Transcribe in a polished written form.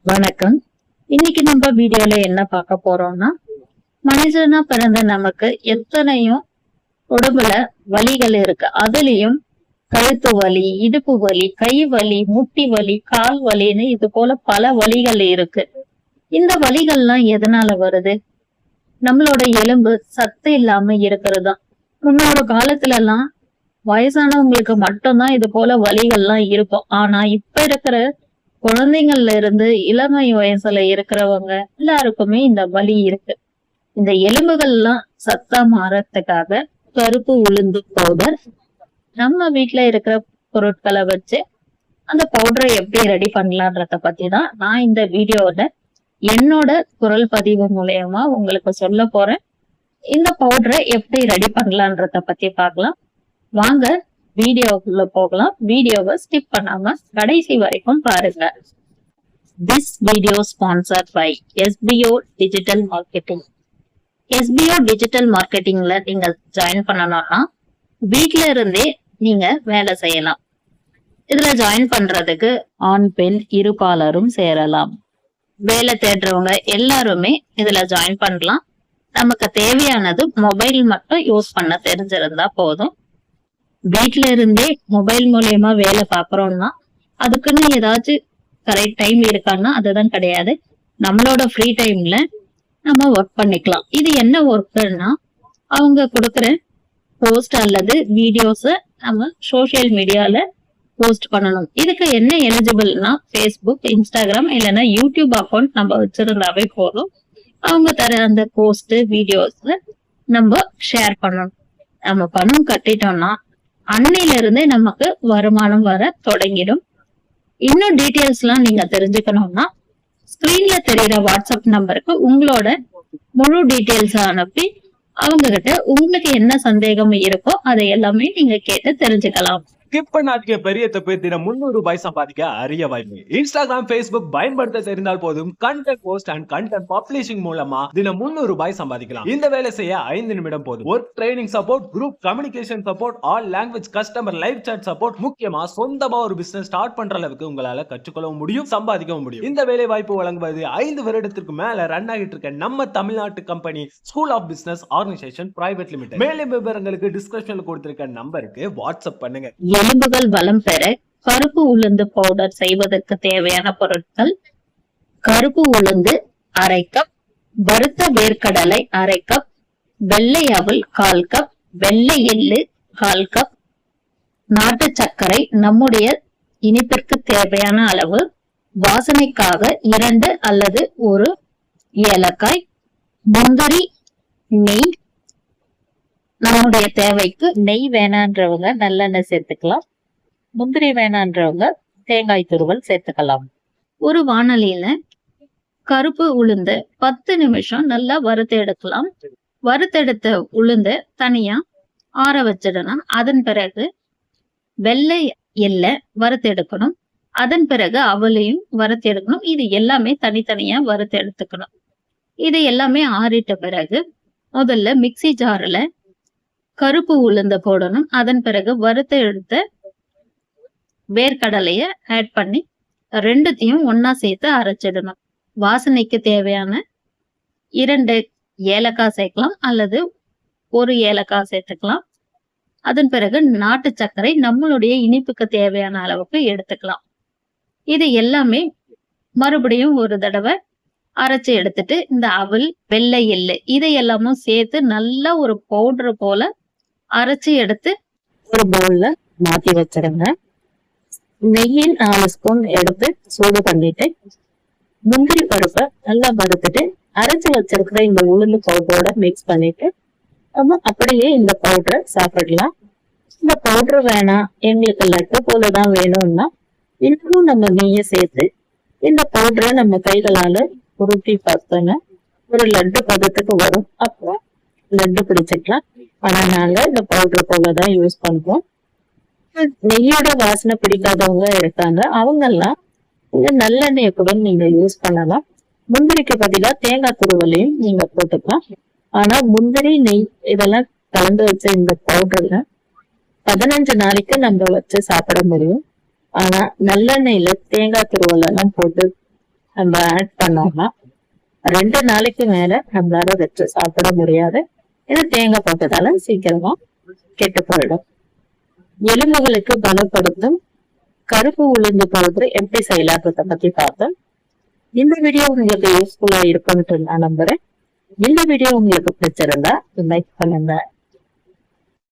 வணக்கம். இன்னைக்கு நம்ம வீடியோல என்ன பார்க்க போறோம்னா, மனுஷனா பிறந்த நமக்கு எத்தனையோ உடம்புல வலிகள் இருக்கு. அதுலயும் கழுத்து வலி, இடுப்பு வலி, கை வலி, முட்டி வலி, கால் வலின்னு இது போல பல வலிகள் இருக்கு. இந்த வலிகள்லாம் எதனால வருது? நம்மளோட எலும்பு சத்து இல்லாம இருக்கிறதுதான். முன்னொரு காலத்துல எல்லாம் வயசானவங்களுக்கு மட்டும்தான் இது போல வலிகள்லாம் இருக்கும். ஆனா இப்ப இருக்கிற குழந்தைங்கள்ல இருந்து இளமை வயசுல இருக்கிறவங்க எல்லாருக்குமே இந்த வலி இருக்கு. இந்த எலும்புகள் எல்லாம் சத்தா மாறத்துக்காக கருப்பு உளுந்து பவுடர், நம்ம வீட்டுல இருக்கிற பொருட்களை வச்சு அந்த பவுடரை எப்படி ரெடி பண்ணலான்றத பத்தி தான் நான் இந்த வீடியோட என்னோட குரல் பதிவு மூலயமா உங்களுக்கு சொல்ல போறேன். இந்த பவுடரை எப்படி ரெடி பண்ணலான்றத பத்தி பார்க்கலாம். வாங்க வீடியோக்குள்ள போகலாம். வீடியோவை ஸ்கிப் பண்ணாம கடைசி வரைக்கும் பாருங்க. This video sponsored by SBO Digital Marketing. SBO Digital Marketingல நீங்க ஜாயின் பண்ணணும்னா வீட்ல இருந்தே நீங்க வேலை செய்யலாம். இதுல ஜாயின் பண்றதுக்கு ஆண் பெண் இருபாலரும் சேரலாம். வேலை தேடுறவங்க எல்லாருமே இதுல ஜாயின் பண்ணலாம். நமக்கு தேவையானது மொபைல் மட்டும் யூஸ் பண்ண தெரிஞ்சிருந்தா போதும். வீட்ல இருந்தே மொபைல் மூலியமா வேலை பாக்குறோம்னா அதுக்குன்னு ஏதாச்சும் கரெக்ட் டைம் இருக்கான்னா அதுதான் கிடையாது. நம்மளோட ஃப்ரீ டைம்ல நம்ம ஒர்க் பண்ணிக்கலாம். இது என்ன ஒர்க்குன்னா, அவங்க கொடுக்குற போஸ்ட் அல்லது வீடியோஸ நம்ம சோசியல் மீடியால போஸ்ட் பண்ணணும். இதுக்கு என்ன எலிஜிபிள்னா ஃபேஸ்புக், இன்ஸ்டாகிராம் இல்லைன்னா யூடியூப் அக்கௌண்ட் நம்ம வச்சிருந்தாவே போதும். அவங்க தர அந்த போஸ்ட் வீடியோஸ்ல நம்ம ஷேர் பண்ணணும். நம்ம பணம் கட்டிட்டோம்னா அன்னையில இருந்தே நமக்கு வருமானம் வர தொடங்கிடும். இன்னும் டீடைல்ஸ் எல்லாம் நீங்க தெரிஞ்சுக்கணும்னா ஸ்கிரீன்ல தெரியுற வாட்ஸ்அப் நம்பருக்கு உங்களோட முழு டீடைல்ஸ் அனுப்பி அவங்க கிட்ட உங்களுக்கு என்ன சந்தேகம் இருக்கோ அதை எல்லாமே நீங்க கேட்டு தெரிஞ்சுக்கலாம். ஸ்கிப் பண்ணாட்டிய பெரிய தப்பு தினம் 300 ரூபாய் சம்பாதிக்க அரிய வாய்ப்பு. இன்ஸ்டாகிராம், ஃபேஸ்புக் பயன்படுத்த தெரிந்தால் போதும் content post and content publishing மூலமா தினம் 300 ரூபாய் சம்பாதிக்கலாம். இந்த வேலை செய்ய 5 நிமிடம் போதும். Work training support, group communication support, all language customer live chat support, முக்கியமா சொந்தமா ஒரு பிசினஸ் ஸ்டார்ட் பண்ற அளவுக்கு உங்களால கற்றுக்கொள்ளவும் முடியும், சம்பாதிக்கவும் முடியும். இந்த வேலை வாய்ப்பு வழங்குவது 5 வருடத்திற்கு மேல ரன் ஆகிட்டு இருக்க நம்ம தமிழ்நாட்டு company school of business organisation private limited. மேலும் விவரங்களுக்கு டிஸ்கிரிப்ஷன்ல கொடுத்திருக்க நம்பருக்கு வாட்ஸ்அப் பண்ணுங்க. எலும்புகள் பலம் பெற கருப்பு உளுந்து பவுடர் செய்வதற்கு தேவையான பொருட்கள்: கருப்பு உளுந்து அரை கப், வறுத்த வேர்க்கடலை அரை கப், வெள்ளை அவல் 1/4 கப், வெள்ளை எள்ளு 1/4 கப், நாட்டு சர்க்கரை நம்முடைய இனிப்பிற்கு தேவையான அளவு, வாசனைக்காக 2 அல்லது 1 ஏலக்காய், முந்திரி, நெய். நம்முடைய தேவைக்கு நெய் வேணான்றவங்க நல்லெண்ணெய் சேர்த்துக்கலாம். முந்திரி வேணான்றவங்க தேங்காய் துருவல் சேர்த்துக்கலாம். ஒரு வாணலியில கருப்பு உளுந்து 10 நிமிஷம் நல்லா வறுத்து எடுக்கலாம். வறுத்தெடுத்த உளுந்து தனியா ஆற வச்சிடணும். அதன் பிறகு வெள்ளை எள்ள வறுத்து எடுக்கணும். அதன் பிறகு அவளையும் வறுத்து எடுக்கணும். இது எல்லாமே தனித்தனியா வறுத்து எடுத்துக்கணும். இது எல்லாமே ஆறிட்ட பிறகு முதல்ல மிக்சி ஜார்ல கருப்பு உளுந்த போடணும். அதன் பிறகு வறுத்து எடுத்த வேர்க்கடலைய ஆட் பண்ணி ரெண்டுத்தையும் ஒன்னா சேர்த்து அரைச்சிடணும். வாசனைக்கு தேவையான 2 ஏலக்காய் சேர்க்கலாம் அல்லது 1 ஏலக்காய் சேர்த்துக்கலாம். அதன் பிறகு நாட்டு சர்க்கரை நம்மளுடைய இனிப்புக்கு தேவையான அளவுக்கு எடுத்துக்கலாம். இது எல்லாமே மறுபடியும் ஒரு தடவை அரைச்சு எடுத்துட்டு இந்த அவல், வெள்ளை எள்ளு இதை எல்லாமும் சேர்த்து நல்லா ஒரு பவுடர் போல அரைச்சு எடுத்து ஒரு பவுல்ல மாத்தி வச்சிருங்க. நெய்யில் 4 ஸ்பூன் எடுத்து சூடு பண்ணிட்டு முந்திரி பருப்பை நல்லா வறுத்துட்டு அரைச்சு வச்சிருக்கிற இந்த உளுந்து பவுடரோட மிக்ஸ் பண்ணிட்டு நம்ம அப்படியே இந்த பவுடரை சாப்பிடலாம். இந்த பவுடர் வேணாம், எங்களுக்கு லட்டு போலதான் வேணும்னா இன்னும் நம்ம நெய்யை சேர்த்து இந்த பவுடரை நம்ம கைகளால உருட்டி பார்த்தோன்னா ஒரு லட்டு பதத்துக்கு வரும். அப்புறம் லட்டு பிடிச்சிக்கலாம். ஆனா நாங்க இந்த பவுடர் போலதான் யூஸ் பண்றோம். நெய்யோட வாசனை பிடிக்காதவங்க இருக்காங்க. அவங்க எல்லாம் இந்த நல்லெண்ணெயை கூட நீங்க யூஸ் பண்ணலாம். முந்திரிக்கு பதிலா தேங்காய் துருவலையும் நீங்க போட்டுக்கலாம். ஆனா முந்திரி, நெய் இதெல்லாம் கலந்து வச்ச இந்த பவுடர்ல 15 நாளைக்கு நம்ம வச்சு சாப்பிட முடியும். ஆனா நல்லெண்ணெயில தேங்காய் துருவல் எல்லாம் போட்டு நம்ம ஆட் பண்ணோம்னா 2 நாளைக்கு மேல நம்மளால வச்சு சாப்பிட முடியாது. இது தேங்காய் போட்டதால சீக்கிரமா கெட்டு போயிடும். எலும்புகளுக்கு பலப்படுத்தும் கருப்பு உளுந்து பவுடர் எப்படி செய்யலான்றத பத்தி பார்த்தோம். இந்த வீடியோ உங்களுக்கு யூஸ்ஃபுல்லா இருக்கும்னு நான் நம்புறேன். இந்த வீடியோ உங்களுக்கு பிடிச்சிருந்தா லைக் பண்ணுங்க,